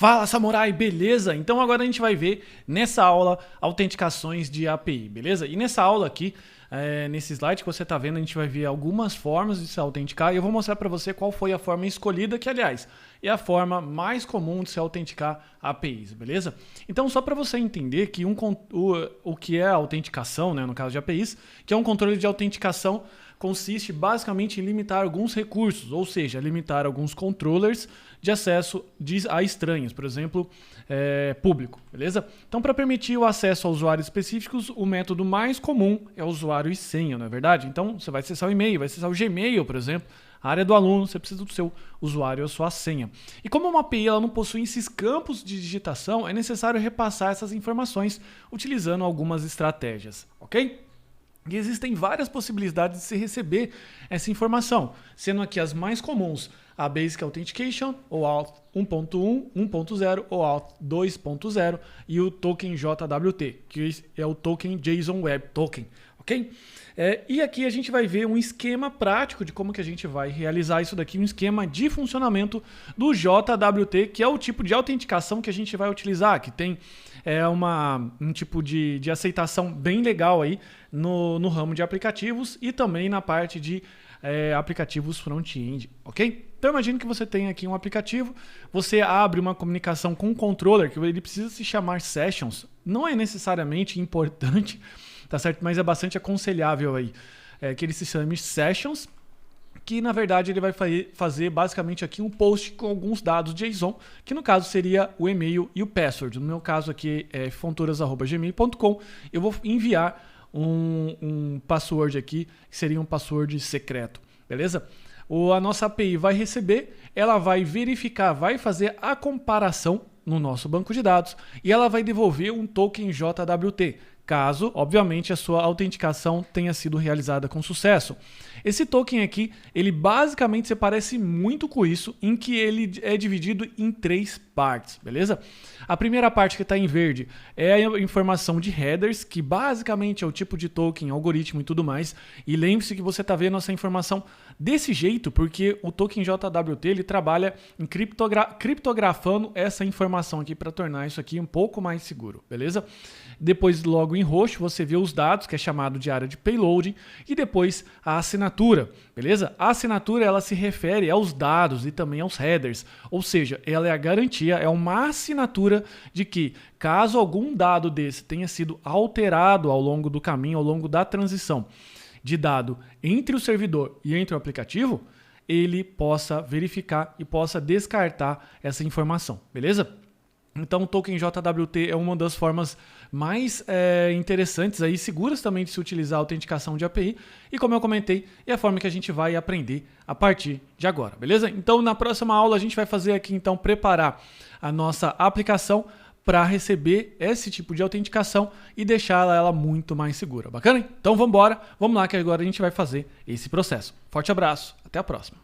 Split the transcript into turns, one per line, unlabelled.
Fala, Samurai, beleza? Então agora a gente vai ver nessa aula autenticações de API, beleza? E nessa aula aqui, nesse slide que você está vendo, a gente vai ver algumas formas de se autenticar e eu vou mostrar para você qual foi a forma escolhida, que aliás é a forma mais comum de se autenticar APIs, beleza? Então só para você entender que o que é a autenticação, né, no caso de APIs, que é um controle de autenticação, consiste basicamente em limitar alguns recursos, ou seja, limitar alguns controllers de acesso a estranhos, por exemplo, público, beleza? Então, para permitir o acesso a usuários específicos, o método mais comum é o usuário e senha, não é verdade? Então, você vai acessar o e-mail, vai acessar o Gmail, por exemplo, a área do aluno, você precisa do seu usuário ou sua senha. E como uma API ela não possui esses campos de digitação, é necessário repassar essas informações utilizando algumas estratégias, ok? E existem várias possibilidades de se receber essa informação, sendo aqui as mais comuns a Basic Authentication, ou Auth 1.1, 1.0 ou Auth 2.0 e o Token JWT, que é o Token JSON Web Token, ok? E aqui a gente vai ver um esquema prático de como que a gente vai realizar isso daqui, um esquema de funcionamento do JWT, que é o tipo de autenticação que a gente vai utilizar, que tem um tipo de aceitação bem legal aí no ramo de aplicativos e também na parte de aplicativos front-end, ok? Então imagine que você tem aqui um aplicativo, você abre uma comunicação com um controller, que ele precisa se chamar Sessions, não é necessariamente importante, tá certo? Mas é bastante aconselhável aí que ele se chame Sessions, que na verdade ele vai fazer basicamente aqui um post com alguns dados JSON, que no caso seria o e-mail e o password. No meu caso aqui é fonturas@gmail.com. Eu vou enviar um password aqui, que seria um password secreto, beleza? A nossa API vai receber, ela vai verificar, vai fazer a comparação no nosso banco de dados e ela vai devolver um token JWT, caso, obviamente, a sua autenticação tenha sido realizada com sucesso. Esse token aqui, ele basicamente se parece muito com isso, em que ele é dividido em 3 partes, beleza? A primeira parte que está em verde é a informação de headers, que basicamente é o tipo de token, algoritmo e tudo mais. E lembre-se que você está vendo essa informação desse jeito, porque o token JWT ele trabalha em criptografando essa informação aqui para tornar isso aqui um pouco mais seguro, beleza? Depois, logo em roxo, você vê os dados, que é chamado de área de payload, e depois a assinatura, beleza? A assinatura ela se refere aos dados e também aos headers, ou seja, ela é a garantia, é uma assinatura de que, caso algum dado desse tenha sido alterado ao longo do caminho, ao longo da transição de dado entre o servidor e entre o aplicativo, ele possa verificar e possa descartar essa informação, beleza? Então o token JWT é uma das formas mais interessantes e seguras também de se utilizar a autenticação de API e, como eu comentei, é a forma que a gente vai aprender a partir de agora, beleza? Então na próxima aula a gente vai fazer aqui então preparar a nossa aplicação para receber esse tipo de autenticação e deixar ela muito mais segura, bacana? Então vamos lá que agora a gente vai fazer esse processo. Forte abraço, até a próxima!